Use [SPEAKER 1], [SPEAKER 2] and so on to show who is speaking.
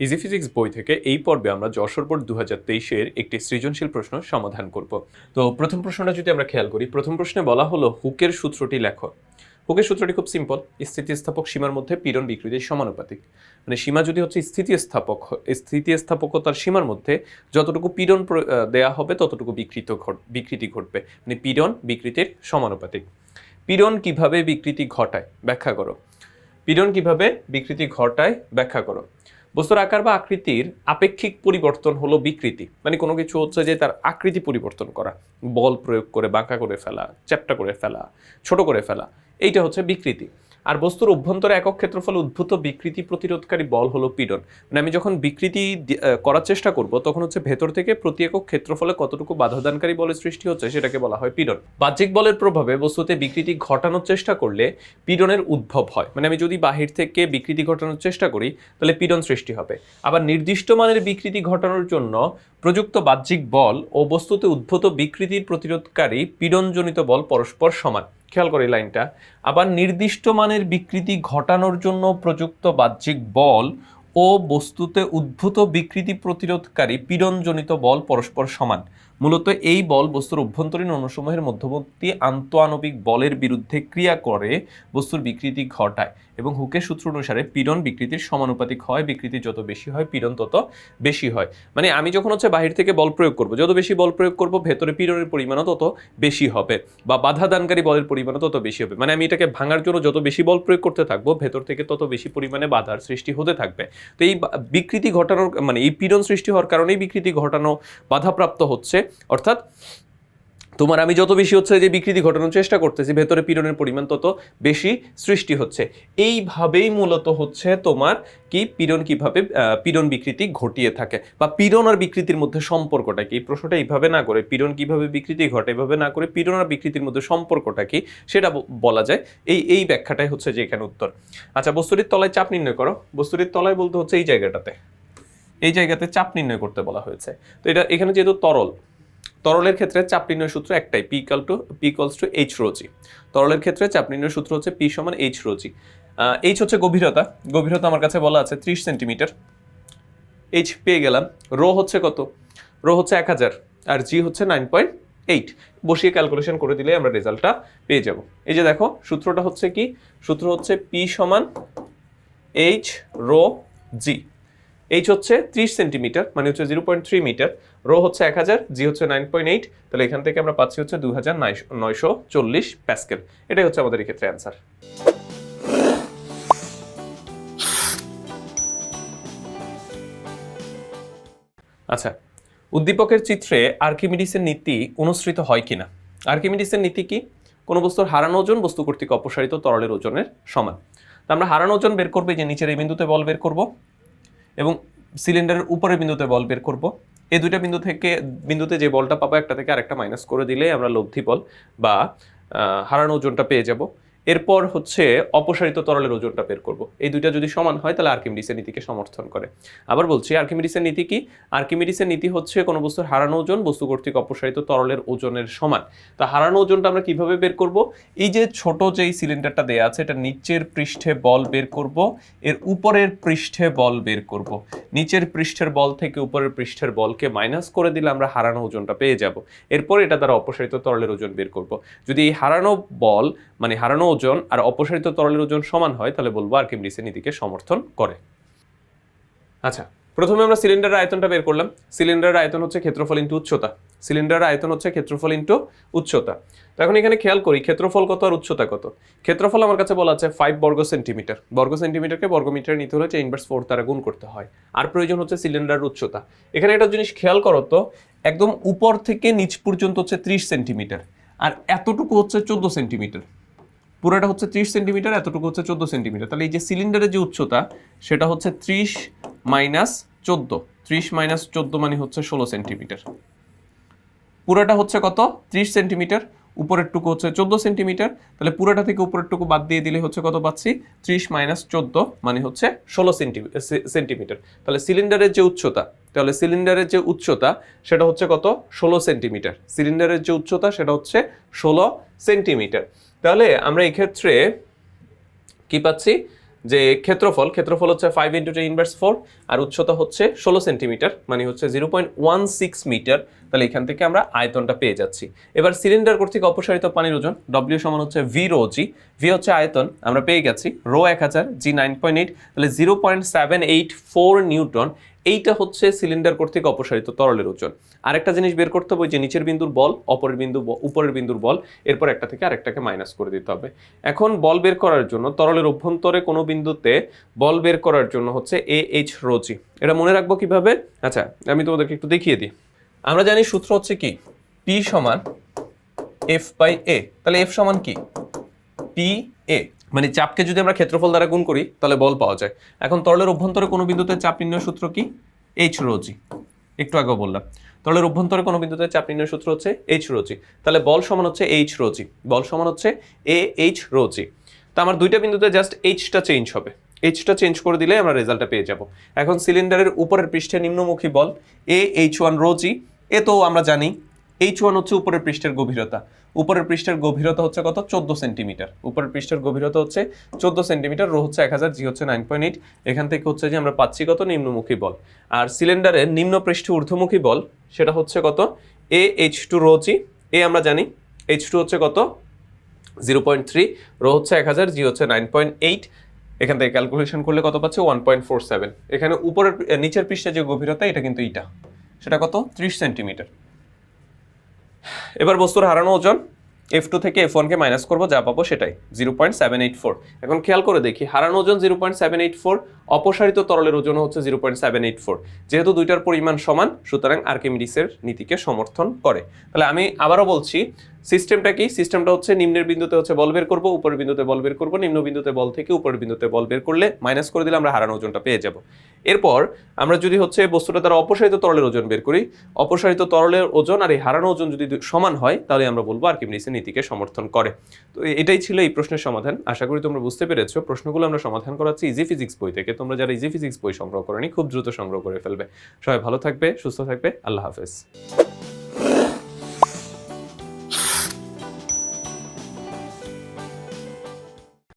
[SPEAKER 1] Easy physics বই থেকে এই পর্বে আমরা যশোর বোর্ড 2023-এর একটি সৃজনশীল প্রশ্ন সমাধান করব। তো প্রথম প্রশ্নটা যদি আমরা খেয়াল করি, প্রথম প্রশ্নে বলা হলো হুকের সূত্রটি লেখো। হুকের সূত্রটি খুব সিম্পল, স্থিতিস্থাপক সীমার মধ্যে পীড়ন বিকৃতির সমানুপাতিক। মানে সীমা যদি হচ্ছে স্থিতিস্থাপকতার সীমার মধ্যে যতটুকু পীড়ন দেয়া হবে ততটুকু বিকৃতি ঘটবে, মানে পীড়ন বিকৃতির সমানুপাতিক। পীড়ন কিভাবে বিকৃতি ঘটায় ব্যাখ্যা করো। পীড়ন কিভাবে বিকৃতি ঘটায় ব্যাখ্যা করো। বস্তুর আকার বা আকৃতির আপেক্ষিক পরিবর্তন হলো বিকৃতি, মানে কোনো কিছু হচ্ছে যে তার আকৃতি পরিবর্তন করা, বল প্রয়োগ করে বাঁকা করে ফেলা, চ্যাপ্টা করে ফেলা, ছোট করে ফেলা, এইটা হচ্ছে বিকৃতি। আর বস্তুর অভ্যন্তরে একক ক্ষেত্রফলে উদ্ভূত বিকৃতি প্রতিরোধকারী বল হলো পীড়ন। মানে আমি যখন বিকৃতি করার চেষ্টা করব তখন হচ্ছে ভেতর থেকে প্রতি একক ক্ষেত্রফলে কতটুকু বাধাদানকারী বলের সৃষ্টি হচ্ছে সেটাকে বলা হয় পীড়ন। বাহ্যিক বলের প্রভাবে বস্তুতে বিকৃতি ঘটানোর চেষ্টা করলে পীড়নের উদ্ভব হয়। মানে আমি যদি বাহির থেকে বিকৃতি ঘটানোর চেষ্টা করি তাহলে পীড়ন সৃষ্টি হবে। আবার নির্দিষ্ট মানের বিকৃতি ঘটানোর জন্য প্রযুক্ত বাহ্যিক বল ও বস্তুতে উদ্ভূত বিকৃতির প্রতিরোধকারী পীড়নজনিত বল পরস্পর সমান। খেয়াল করে লাইনটা, আবার নির্দিষ্ট মানের বিকৃতি ঘটানোর জন্য প্রযুক্ত বাহ্যিক বল ও বস্তুতে উদ্ভূত বিকৃতি প্রতিরোধকারী পীড়নজনিত বল পরস্পর সমান। মূলত এই বল বস্তুর অভ্যন্তরীণ অণুসমূহের মধ্যবর্তী আন্তঃআণবিক বলের বিরুদ্ধে ক্রিয়া করে বস্তুর বিকৃতি ঘটায় এবং হুকের সূত্র অনুসারে পীড়ন বিকৃতির সমানুপাতিক হয়। বিকৃতি যত বেশি হয় পীড়ন তত বেশি হয়। মানে আমি যখন হচ্ছে বাহির থেকে বল প্রয়োগ করব, যত বেশি বল প্রয়োগ করব ভেতরে পীড়নের পরিমাণও তত বেশি হবে, বা বাধা দানকারী বলের পরিমাণও তত বেশি হবে। মানে আমি এটাকে ভাঙার জন্য যত বেশি বল প্রয়োগ করতে থাকবো ভেতর থেকে তত বেশি পরিমাণে বাধার সৃষ্টি হতে থাকবে। তো এই বিকৃতি ঘটানোর মানে এই পীড়ন সৃষ্টি হওয়ার কারণেই বিকৃতি ঘটানো বাধাপ্রাপ্ত হচ্ছে। অর্থাৎ তোমার আমি যত বেশি হচ্ছে যে বিকৃতি ঘটানোর চেষ্টা করতেছি ভেতরে পীড়নের পরিমাণ তত বেশি সৃষ্টি হচ্ছে। এইভাবেই মূলত হচ্ছে তোমার কি পীড়ন বিকৃতি ঘটিয়ে থাকে, বা পীড়ন আর বিকৃতির মধ্যে সম্পর্কটা কি, প্রশ্নটা এইভাবে না করে পীড়ন কিভাবে বিকৃতি ঘটে এভাবে না করে পীড়ন আর বিকৃতির মধ্যে সম্পর্কটা কি সেটা বলা যায়। এই ব্যাখ্যাটাই হচ্ছে যে এখানে উত্তর। আচ্ছা, বস্তুটির তলায় চাপ নির্ণয় করো। বস্তুটির তলায় বলতে হচ্ছে এই জায়গাতে চাপ নির্ণয় করতে বলা হয়েছে। তো এটা এখানে যেহেতু তরলের ক্ষেত্রে চাপ নির্ণয় সূত্র একটাই, P equals to H rho g। তরলের ক্ষেত্রে চাপ নির্ণয় সূত্র হচ্ছে P সমান H rho g। H হচ্ছে গভীরতা আমার কাছে বলা আছে 30 সেন্টিমিটার। H পেয়ে গেলাম। রো হচ্ছে কত? রো হচ্ছে 1000 আর জি হচ্ছে 9.8। বসিয়ে ক্যালকুলেশন করে দিলে আমরা রেজাল্টটা পেয়ে যাব। এই যে দেখো সূত্রটা হচ্ছে কি, সূত্র হচ্ছে P সমান H rho g। H হচ্ছে 30 সেন্টিমিটার মানে হচ্ছে 0.3 মিটার, রো হচ্ছে 1000, জি হচ্ছে 9.8। তাহলে এখান থেকে আমরা পাচ্ছি হচ্ছে 2940 প্যাসকেল। এটাই হচ্ছে আমাদের এই ক্ষেত্রে অ্যান্সার। আচ্ছা, উদ্দীপকের চিত্রে আর্কিমিডিসের নীতি অনুসৃত হয় কিনা। আর্কিমিডিসের নীতি কি? কোনো বস্তুর হারানো ওজন বস্তু কর্তৃক অপসারিত তরলের ওজনের সমান। তো আমরা হারানো ওজন বের করবো, যে নিচের এই বিন্দুতে বল বের করব এবং সিলিন্ডারের উপরের বিন্দুতে বল বের করব। এই দুইটা বিন্দুতে যে বলটা পাবো একটা থেকে আরেকটা মাইনাস করে দিলে আমরা লব্ধি বল বা হারানো ওজনটা পেয়ে যাব। এরপর হচ্ছে অপসারিত তরলের ওজনটা বের করব। এই দুইটা যদি সমান হয় তাহলে আর্কিমিডিসের নীতিকে সমর্থন করে। আবার বলছি, আর্কিমিডিসের নীতি কি? আর্কিমিডিসের নীতি হচ্ছে কোনো বস্তুর হারানো ওজন বস্তু কর্তৃক অপসারিত তরলের ওজনের সমান। তা হারানো ওজনটা আমরা কিভাবে বের করব? এই যে ছোট যেই সিলিন্ডারটা দেয়া আছে এটা নিচের পৃষ্ঠে বল বের করব, এর উপরের পৃষ্ঠে বল বের করব। নিচের পৃষ্ঠের বল থেকে উপরের পৃষ্ঠের বলকে মাইনাস করে দিলে আমরা হারানো ওজনটা পেয়ে যাব। এরপর এটা দ্বারা অপসারিত তরলের ওজন বের করব। যদি এই হারানো বল মানে হারানো ওজন আর অপসারিত তরলের ওজন সমান হয় তাহলে বলবো আর্কিমিডিসের নীতিকে সমর্থন করে। আচ্ছা, প্রথমে আমরা সিলিন্ডারের আয়তনটা বের করলাম। সিলিন্ডারের আয়তন হচ্ছে ক্ষেত্রফল ইনটু উচ্চতা। সিলিন্ডারের আয়তন হচ্ছে ক্ষেত্রফল ইনটু উচ্চতা। তো এখন এখানে খেয়াল করি ক্ষেত্রফল কত আর উচ্চতা কত। ক্ষেত্রফল আমার কাছে বলা আছে 5 বর্গ সেন্টিমিটার। বর্গ সেন্টিমিটারকে বর্গমিটারে নিতে হলে ইনভার্স 4 দ্বারা গুণ করতে হয়। আর প্রয়োজন হচ্ছে সিলিন্ডারের উচ্চতা। এখানে একটা জিনিস খেয়াল করো তো, একদম উপর থেকে নিচ পর্যন্ত হচ্ছে 30 সেন্টিমিটার আর এতটুকু হচ্ছে 14 সেন্টিমিটার। পুরোটা হচ্ছে 30 সেন্টিমিটার, এতটুকু হচ্ছে 14 সেন্টিমিটার। তাহলে এই যে সিলিন্ডারের যে উচ্চতা সেটা হচ্ছে 30 মাইনাস 14। 30 মাইনাস 14 মানে হচ্ছে 16 সেন্টিমিটার। পুরোটা হচ্ছে কত? 30 সেন্টিমিটার, উপরের টুকু হচ্ছে 14 সেন্টিমিটার। তাহলে পুরোটা থেকে উপরের টুকু বাদ দিয়ে দিলে হচ্ছে কত পাচ্ছি? 30 মাইনাস 14 মানে হচ্ছে 16 সেন্টিমিটার। তাহলে সিলিন্ডারের যে উচ্চতা সেটা হচ্ছে কত? 16 সেন্টিমিটার। সিলিন্ডারের যে উচ্চতা সেটা হচ্ছে 16 সেন্টিমিটার। তাহলে আমরা এই ক্ষেত্রে কি পাচ্ছি? যে ক্ষেত্রফল হচ্ছে 5 × 10⁻⁴ আর উচ্চতা হচ্ছে 16 সেন্টিমিটার, মানে হচ্ছে 0.16 মিটার। তাহলে এখান থেকে আমরা আয়তনটা পেয়ে যাচ্ছি। এবার সিলিন্ডার কর্তৃক অপসারিত পানির ওজন W সমান হচ্ছে V রো জি। ভি হচ্ছে আয়তন, আমরা পেয়ে গেছি, রো 1000, জি 9.8, তাহলে 0.784 নিউটন। এইটা হচ্ছে সিলিন্ডার কর্তৃক অপসারিত তরলের ওজন। আরেকটা জিনিস বের করতে হবে, যে নিচের বিন্দুর বল, উপরের বিন্দুর বল, এরপর একটা থেকে আরেকটাকে মাইনাস করে দিতে হবে। এখন বল বের করার জন্য তরলের অভ্যন্তরে কোনো বিন্দুতে বল বের করার জন্য হচ্ছে AH রো জি। এটা মনে রাখবো কিভাবে? আচ্ছা, আমি তোমাদেরকে একটু দেখিয়ে দিই। আমরা জানি সূত্র হচ্ছে কি, P সমান F/A। তাহলে F সমান কি? PA, মানে চাপকে যদি আমরা ক্ষেত্রফল দ্বারা গুণ করি তাহলে বল পাওয়া যায়। এখন তরলের অভ্যন্তরে কোনো বিন্দুতে চাপ নির্ণয় সূত্র কি? H রো জি। একটু আগেও বললাম, তরলের অভ্যন্তরে কোনো বিন্দুতে চাপ নির্ণয় সূত্র হচ্ছে H রো জি। তাহলে বল সমান হচ্ছে H রো জি, বল সমান হচ্ছে AH রো জি। তা আমার দুইটা বিন্দুতে জাস্ট Hটা চেঞ্জ হবে, Hটা চেঞ্জ করে দিলে আমরা রেজাল্টটা পেয়ে যাব। এখন সিলিন্ডারের উপরের পৃষ্ঠে নিম্নমুখী বল AH1 রো জি। এ তো আমরা জানি, H1 হচ্ছে উপরের পৃষ্ঠের গভীরতা। উপরের পৃষ্ঠের গভীরতা হচ্ছে কত? 14 সেন্টিমিটার। উপরের পৃষ্ঠের গভীরতা হচ্ছে 14 সেন্টিমিটার, রো হচ্ছে 1000, জি হচ্ছে 9.8। এখান থেকে হচ্ছে যে আমরা পাচ্ছি কত? নিম্নমুখী বল। আর সিলিন্ডারের নিম্ন পৃষ্ঠে ঊর্ধ্বমুখী বল, সেটা হচ্ছে কত? AH2 রো জি। এ আমরা জানি, H2 হচ্ছে কত? 0.3, রো হচ্ছে 1000, জি হচ্ছে 9.8। এখান থেকে ক্যালকুলেশন করলে কত পাচ্ছে? 1.47। এখানে উপরের নিচের পৃষ্ঠে যে গভীরতা, এটা কিন্তু এইটা, সেটা কত? 30 সেন্টিমিটার। এবার বস্তুর হারানো ওজন F2 থেকে F1 কে মাইনাস করবো, যা পাবো সেটাই 0.784। এখন খেয়াল করে দেখি, হারানো ওজন 0.784, অপসারিত তরলের ওজন হচ্ছে 0.784। যেহেতু দুইটার পরিমাণ সমান, সুতরাং আর্কিমিডিসের নীতিকে সমর্থন করে। তাহলে আমি আবারও বলছি, সিস্টেমটা কি? সিস্টেমটা হচ্ছে নিম্নের বিন্দুতে হচ্ছে বল বের করবো, উপরের বিন্দুতে বল বের করবো, নিম্ন বিন্দুতে বল থেকে উপরের বিন্দুতে বল বের করলে মাইনাস করে দিলে আমরা হারানো ওজনটা পেয়ে যাব। এরপর আমরা যদি হচ্ছে বস্তুটা দ্বারা অপসারিত তরলের ওজন বের করি, অপসারিত তরলের ওজন আর এই হারানো ওজন যদি সমান হয়, তাহলে আমরা বলবো আর্কিমিডিসের নীতিকে সমর্থন করে। তো এটাই ছিল এই প্রশ্নের সমাধান। আশা করি তোমরা বুঝতে পেরেছো। প্রশ্নগুলো আমরা সমাধান করাচ্ছি ইজি ফিজিক্স বই থেকে। তোমরা যারা ইজি ফিজিক্স বই সংগ্রহ করনি, খুব দ্রুত সংগ্রহ করে ফেলবে। সবাই ভালো থাকবে, সুস্থ থাকবে। আল্লাহ হাফেজ।